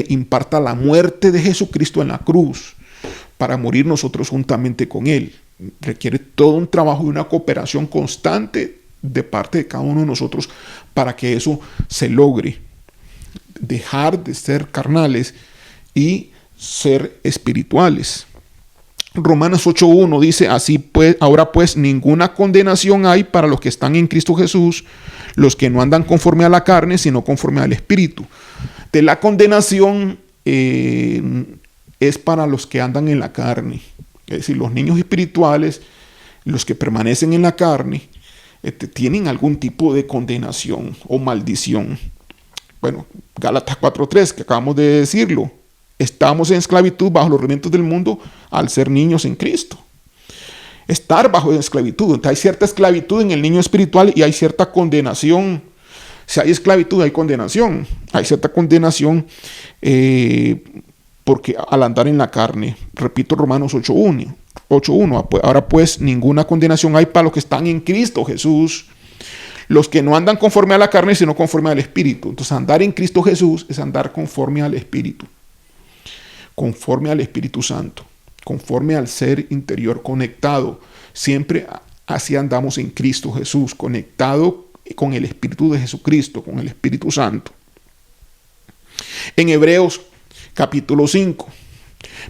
imparta la muerte de Jesucristo en la cruz para morir nosotros juntamente con Él. Requiere todo un trabajo y una cooperación constante de parte de cada uno de nosotros para que eso se logre. Dejar de ser carnales y ser espirituales. Romanos 8:1 dice: así pues, ahora pues ninguna condenación hay para los que están en Cristo Jesús, los que no andan conforme a la carne, sino conforme al Espíritu. De la condenación es para los que andan en la carne. Es decir, los niños espirituales, los que permanecen en la carne, tienen algún tipo de condenación o maldición. Bueno, Gálatas 4:3, que acabamos de decirlo. Estamos en esclavitud bajo los rudimentos del mundo al ser niños en Cristo. Estar bajo esclavitud. Entonces hay cierta esclavitud en el niño espiritual y hay cierta condenación. Si hay esclavitud, hay condenación. Hay cierta condenación porque al andar en la carne. Repito, Romanos 8:1. Ahora pues ninguna condenación hay para los que están en Cristo Jesús, los que no andan conforme a la carne, sino conforme al Espíritu. Entonces andar en Cristo Jesús es andar conforme al Espíritu, conforme al Espíritu Santo, conforme al ser interior conectado. Siempre así andamos en Cristo Jesús, conectado con el Espíritu de Jesucristo, con el Espíritu Santo. En Hebreos capítulo 5,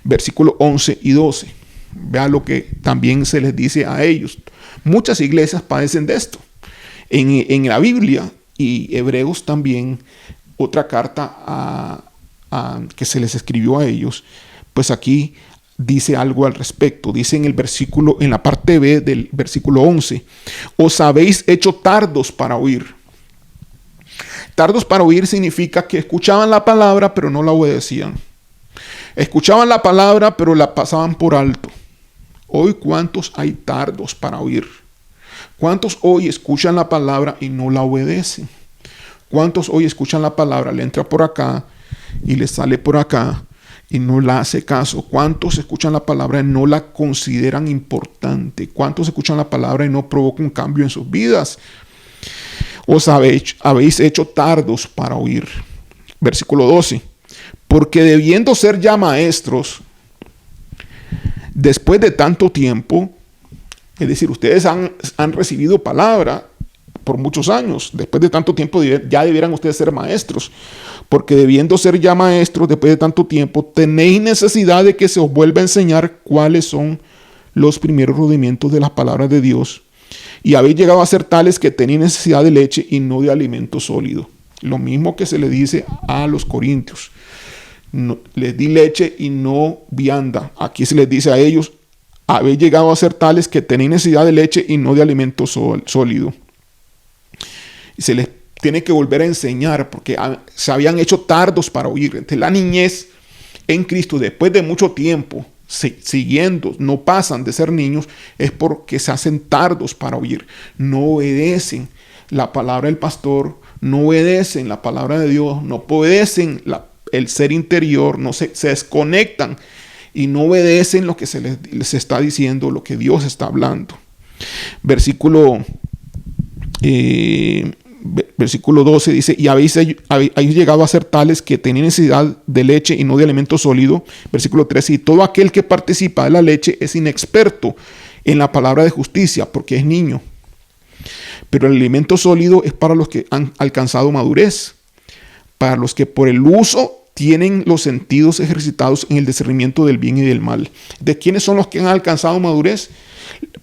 versículos 11 y 12. Vean lo que también se les dice a ellos. Muchas iglesias padecen de esto. En la Biblia y Hebreos también, otra carta que se les escribió a ellos, pues aquí dice algo al respecto. Dice en el versículo, en la parte B del versículo 11: os habéis hecho tardos para oír. Tardos para oír significa que escuchaban la palabra pero no la obedecían. Escuchaban la palabra pero la pasaban por alto. Hoy, ¿cuántos hay tardos para oír? ¿Cuántos hoy escuchan la palabra y no la obedecen? ¿Cuántos hoy escuchan la palabra, le entra por acá y le sale por acá, y no la hace caso? ¿Cuántos escuchan la palabra y no la consideran importante? ¿Cuántos escuchan la palabra y no provoca un cambio en sus vidas? Os habéis hecho tardos para oír. Versículo 12. Porque debiendo ser ya maestros, después de tanto tiempo, es decir, ustedes han recibido palabra por muchos años. Después de tanto tiempo ya debieran ustedes ser maestros. Porque debiendo ser ya maestros después de tanto tiempo, tenéis necesidad de que se os vuelva a enseñar cuáles son los primeros rudimentos de las palabras de Dios. Y habéis llegado a ser tales que tenéis necesidad de leche y no de alimento sólido. Lo mismo que se le dice a los corintios. No, les di leche y no vianda. Aquí se les dice a ellos, habéis llegado a ser tales que tenéis necesidad de leche y no de alimento sólido. Y se les tiene que volver a enseñar porque se habían hecho tardos para oír. Entonces, la niñez en Cristo, después de mucho tiempo siguiendo, no pasan de ser niños, es porque se hacen tardos para oír. No obedecen la palabra del pastor, no obedecen la palabra de Dios, no obedecen el ser interior, no se desconectan y no obedecen lo que se les está diciendo, lo que Dios está hablando. Versículo 12 dice, y habéis llegado a ser tales que tenéis necesidad de leche y no de alimento sólido. Versículo 13, y todo aquel que participa de la leche es inexperto en la palabra de justicia, porque es niño. Pero el alimento sólido es para los que han alcanzado madurez, para los que por el uso tienen los sentidos ejercitados en el discernimiento del bien y del mal. ¿De quiénes son los que han alcanzado madurez?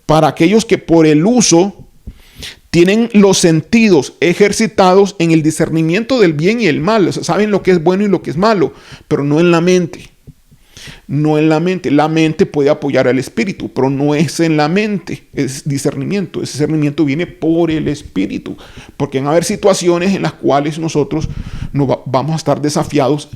Para aquellos que por el uso tienen los sentidos ejercitados en el discernimiento del bien y el mal. O sea, saben lo que es bueno y lo que es malo, pero no en la mente. No en la mente. La mente puede apoyar al espíritu, pero no es en la mente. Es discernimiento. Ese discernimiento viene por el espíritu. Porque van a haber situaciones en las cuales nosotros vamos a estar desafiados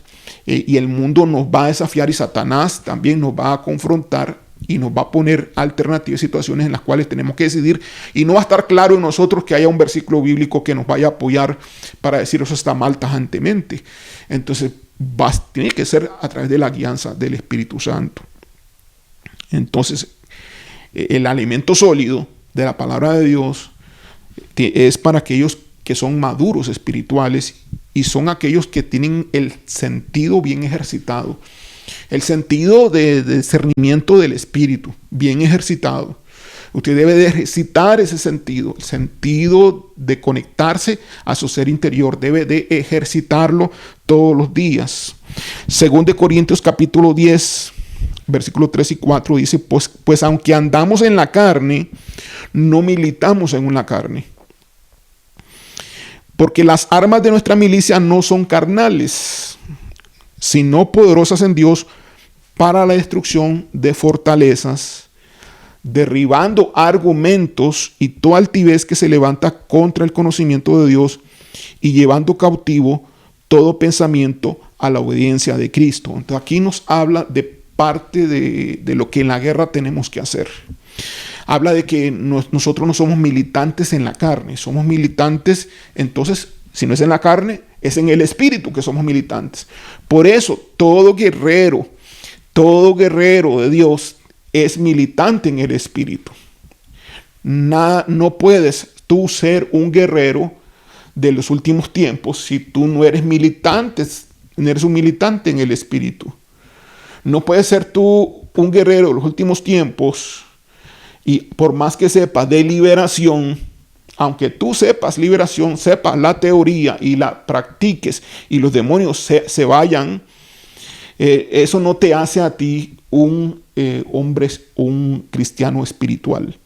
y el mundo nos va a desafiar y Satanás también nos va a confrontar y nos va a poner alternativas, situaciones en las cuales tenemos que decidir y no va a estar claro en nosotros que haya un versículo bíblico que nos vaya a apoyar para decir eso está mal tajantemente. Entonces tiene que ser a través de la guianza del Espíritu Santo. Entonces el alimento sólido de la palabra de Dios es para aquellos que son maduros espirituales y son aquellos que tienen el sentido bien ejercitado. El sentido de discernimiento del espíritu, bien ejercitado. Usted debe de ejercitar ese sentido, el sentido de conectarse a su ser interior. Debe de ejercitarlo todos los días. Según de Corintios capítulo 10, versículos 3 y 4 dice, pues aunque andamos en la carne, no militamos en la carne. Porque las armas de nuestra milicia no son carnales, sino poderosas en Dios para la destrucción de fortalezas, derribando argumentos y toda altivez que se levanta contra el conocimiento de Dios y llevando cautivo todo pensamiento a la obediencia de Cristo. Entonces aquí nos habla de parte de lo que en la guerra tenemos que hacer. Habla de que nosotros no somos militantes en la carne, somos militantes, entonces, si no es en la carne, es en el espíritu que somos militantes. Por eso, todo guerrero de Dios es militante en el espíritu. No puedes tú ser un guerrero de los últimos tiempos si tú no eres militante, no eres un militante en el espíritu. No puedes ser tú un guerrero de los últimos tiempos y por más que sepas de liberación, aunque tú sepas liberación, sepas la teoría y la practiques y los demonios se vayan, eso no te hace a ti un hombre, un cristiano espiritual.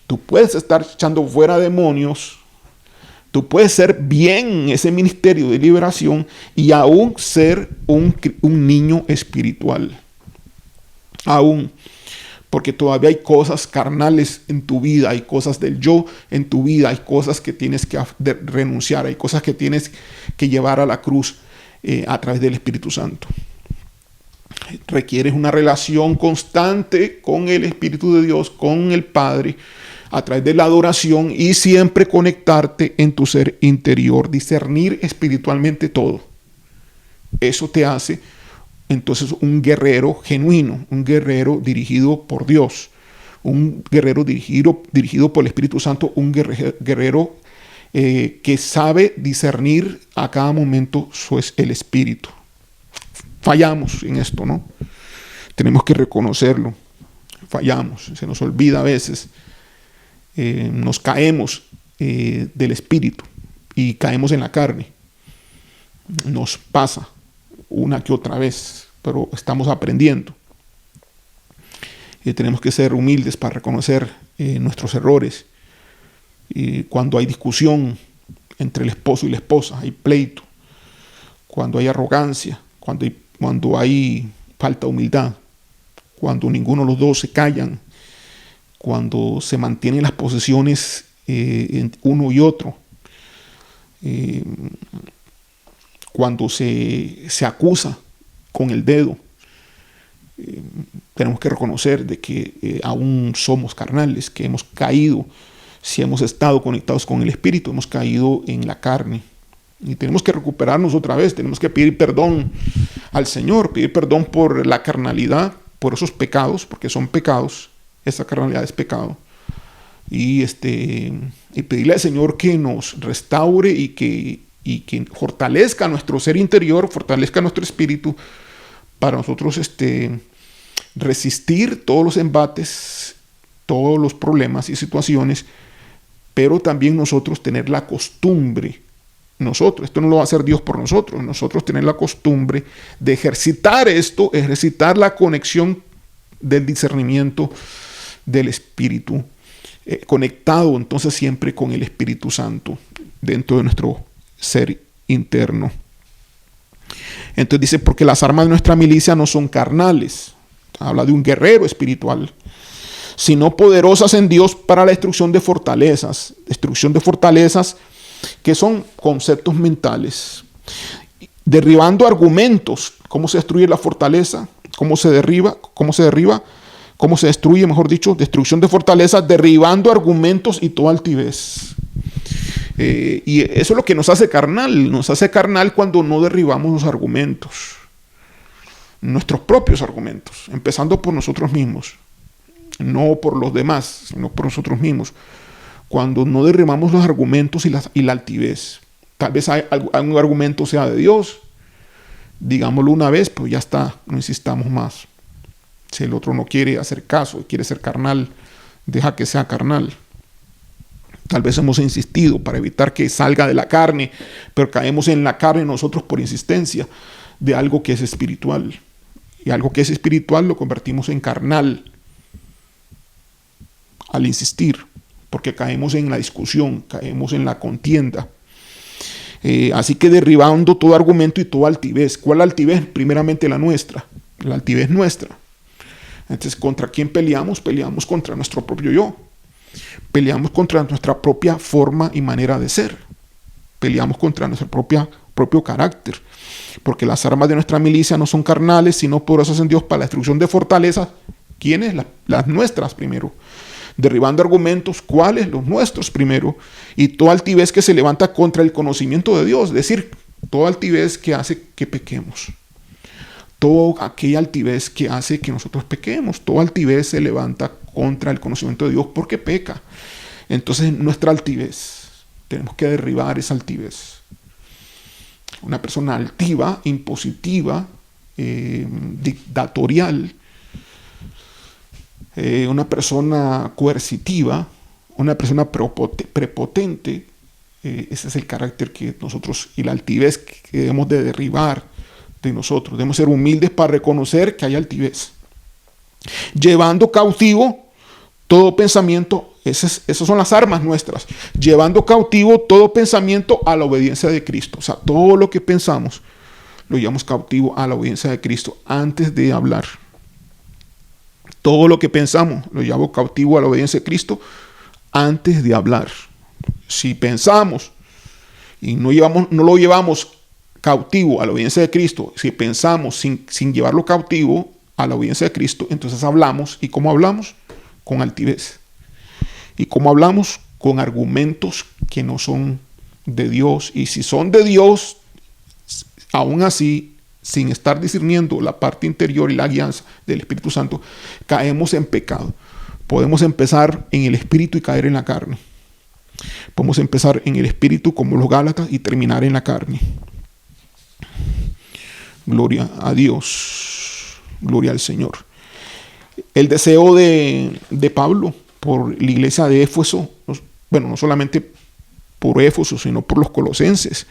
Tú puedes estar echando fuera demonios, tú puedes ser bien en ese ministerio de liberación y aún ser un niño espiritual. Aún. Porque todavía hay cosas carnales en tu vida, hay cosas del yo en tu vida, hay cosas que tienes que renunciar, hay cosas que tienes que llevar a la cruz a través del Espíritu Santo. Requieres una relación constante con el Espíritu de Dios, con el Padre, a través de la adoración y siempre conectarte en tu ser interior, discernir espiritualmente todo. Eso te hace entonces un guerrero genuino, un guerrero dirigido por Dios, un guerrero dirigido por el Espíritu Santo, un guerrero que sabe discernir a cada momento el Espíritu. Fallamos en esto, ¿no? Tenemos que reconocerlo. Fallamos, se nos olvida a veces. Nos caemos del Espíritu y caemos en la carne. Nos pasa una que otra vez, pero estamos aprendiendo. Tenemos que ser humildes para reconocer nuestros errores. Cuando hay discusión entre el esposo y la esposa, hay pleito, cuando hay arrogancia, cuando hay falta de humildad, cuando ninguno de los dos se callan, cuando se mantienen las posesiones uno y otro, cuando se acusa con el dedo. Tenemos que reconocer de que aún somos carnales, que hemos caído. Si hemos estado conectados con el Espíritu, hemos caído en la carne. Y tenemos que recuperarnos otra vez. Tenemos que pedir perdón al Señor, pedir perdón por la carnalidad, por esos pecados, porque son pecados. Esa carnalidad es pecado. Y pedirle al Señor que nos restaure y que fortalezca nuestro ser interior, fortalezca nuestro espíritu, para nosotros resistir todos los embates, todos los problemas y situaciones, pero también nosotros tener la costumbre, esto no lo va a hacer Dios por nosotros tener la costumbre de ejercitar la conexión del discernimiento del Espíritu, conectado entonces siempre con el Espíritu Santo dentro de nuestro ser interno. Entonces dice, porque las armas de nuestra milicia no son carnales, habla de un guerrero espiritual, sino poderosas en Dios para la destrucción de fortalezas que son conceptos mentales, derribando argumentos. ¿Cómo se destruye la fortaleza? ¿Cómo se destruye, mejor dicho? Destrucción de fortalezas, derribando argumentos y toda altivez. Y eso es lo que nos hace carnal cuando no derribamos los argumentos, nuestros propios argumentos, empezando por nosotros mismos, no por los demás, sino por nosotros mismos. Cuando no derribamos los argumentos y la altivez. Tal vez algún argumento sea de Dios, digámoslo una vez, pero ya está, no insistamos más. Si el otro no quiere hacer caso, quiere ser carnal, deja que sea carnal. Tal vez hemos insistido para evitar que salga de la carne, pero caemos en la carne nosotros por insistencia de algo que es espiritual. Y algo que es espiritual lo convertimos en carnal al insistir, porque caemos en la discusión, caemos en la contienda. Así que derribando todo argumento y toda altivez. ¿Cuál altivez? Primeramente la nuestra, la altivez nuestra. Entonces, ¿contra quién peleamos? Peleamos contra nuestro propio yo. Peleamos contra nuestra propia forma y manera de ser. Peleamos contra nuestro propio carácter. Porque las armas de nuestra milicia no son carnales, sino poderosas en Dios para la destrucción de fortalezas. ¿Quiénes? Las nuestras primero. Derribando argumentos, ¿cuáles? Los nuestros primero. Y toda altivez que se levanta contra el conocimiento de Dios. Es decir, toda altivez que hace que pequemos. Toda aquella altivez que hace que nosotros pequemos. Toda altivez se levanta contra el conocimiento de Dios porque peca. Entonces nuestra altivez, tenemos que derribar esa altivez. Una persona altiva, impositiva, dictatorial, una persona coercitiva, una persona prepotente, ese es el carácter que nosotros, y la altivez que debemos de derribar de nosotros. Debemos ser humildes para reconocer que hay altivez. Llevando cautivo todo pensamiento, esas son las armas nuestras, llevando cautivo todo pensamiento a la obediencia de Cristo. O sea, todo lo que pensamos lo llevamos cautivo a la obediencia de Cristo antes de hablar. Todo lo que pensamos lo llevamos cautivo a la obediencia de Cristo antes de hablar. Si pensamos y no lo llevamos cautivo a la obediencia de Cristo, si pensamos sin llevarlo cautivo a la obediencia de Cristo, entonces hablamos. ¿Y cómo hablamos? Con altivez. ¿Y cómo hablamos? Con argumentos que no son de Dios. Y si son de Dios, aún así sin estar discerniendo la parte interior y la guianza del Espíritu Santo, caemos en pecado. Podemos empezar en el Espíritu y caer en la carne. Podemos empezar en el Espíritu como los Gálatas y terminar en la carne. Gloria a Dios. Gloria al Señor. El deseo de Pablo por la iglesia de Éfeso, bueno, no solamente por Éfeso, sino por los colosenses.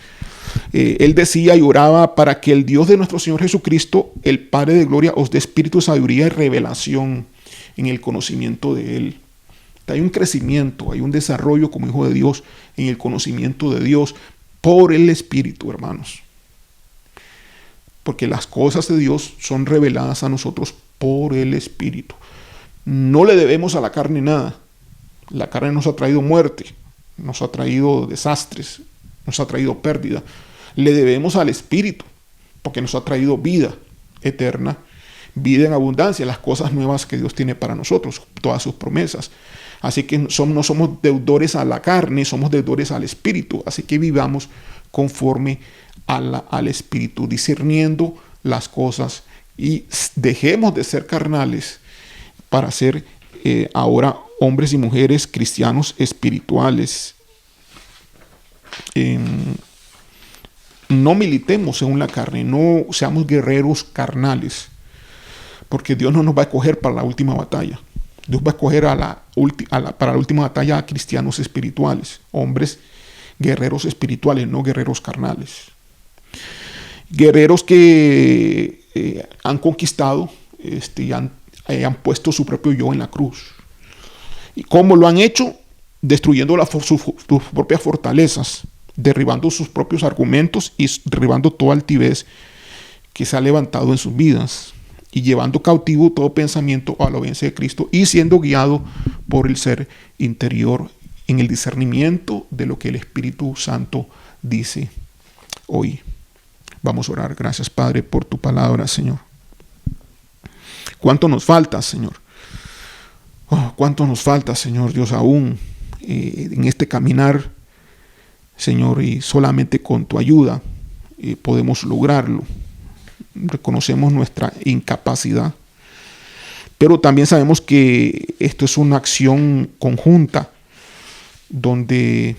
Él decía y oraba para que el Dios de nuestro Señor Jesucristo, el Padre de gloria, os dé espíritu de sabiduría y revelación en el conocimiento de Él. Hay un crecimiento, hay un desarrollo como hijo de Dios en el conocimiento de Dios por el Espíritu, hermanos. Porque las cosas de Dios son reveladas a nosotros por el Espíritu. No le debemos a la carne nada. La carne nos ha traído muerte, nos ha traído desastres, nos ha traído pérdida. Le debemos al Espíritu, porque nos ha traído vida eterna, vida en abundancia, las cosas nuevas que Dios tiene para nosotros, todas sus promesas. Así que no somos deudores a la carne, somos deudores al Espíritu. Así que vivamos conforme al Espíritu, discerniendo las cosas, y dejemos de ser carnales para ser ahora hombres y mujeres cristianos espirituales. No militemos según la carne, no seamos guerreros carnales, porque Dios no nos va a escoger para la última batalla. Dios va a escoger para la última batalla a cristianos espirituales, hombres guerreros espirituales, no guerreros carnales. Guerreros que han conquistado y han puesto su propio yo en la cruz. ¿Y cómo lo han hecho? Destruyendo sus propias fortalezas, derribando sus propios argumentos y derribando toda altivez que se ha levantado en sus vidas, y llevando cautivo todo pensamiento a la obediencia de Cristo, y siendo guiado por el ser interior en el discernimiento de lo que el Espíritu Santo dice hoy. Vamos a orar. Gracias, Padre, por tu palabra, Señor. ¿Cuánto nos falta, Señor? Oh, ¿cuánto nos falta, Señor Dios, aún en este caminar, Señor? Y solamente con tu ayuda podemos lograrlo. Reconocemos nuestra incapacidad, pero también sabemos que esto es una acción conjunta donde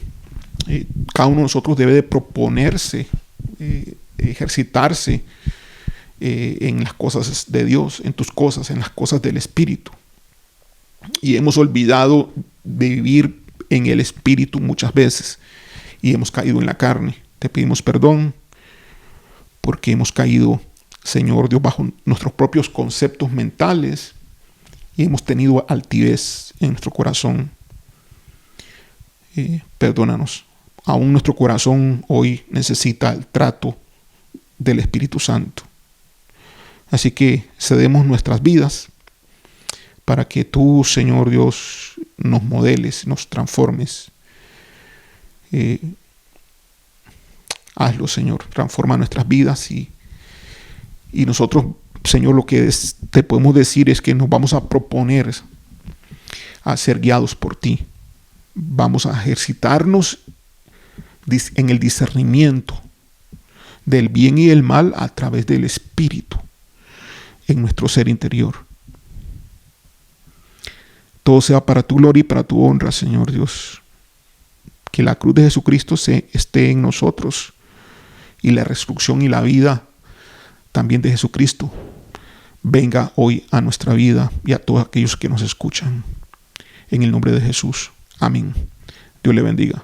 cada uno de nosotros debe de proponerse, ejercitarse en las cosas de Dios, en tus cosas, en las cosas del Espíritu. Y hemos olvidado de vivir en el Espíritu muchas veces y hemos caído en la carne. Te pedimos perdón porque hemos caído, Señor Dios, bajo nuestros propios conceptos mentales y hemos tenido altivez en nuestro corazón. Perdónanos. Aún nuestro corazón hoy necesita el trato del Espíritu Santo. Así que cedemos nuestras vidas para que tú, Señor Dios, nos modeles, nos transformes. Hazlo, Señor. Transforma nuestras vidas y nosotros, Señor, lo que te podemos decir es que nos vamos a proponer a ser guiados por ti. Vamos a ejercitarnos en el discernimiento del bien y el mal a través del Espíritu en nuestro ser interior. Todo sea para tu gloria y para tu honra, Señor Dios. Que la cruz de Jesucristo esté en nosotros y la resurrección y la vida también de Jesucristo venga hoy a nuestra vida y a todos aquellos que nos escuchan. En el nombre de Jesús. Amén. Dios le bendiga.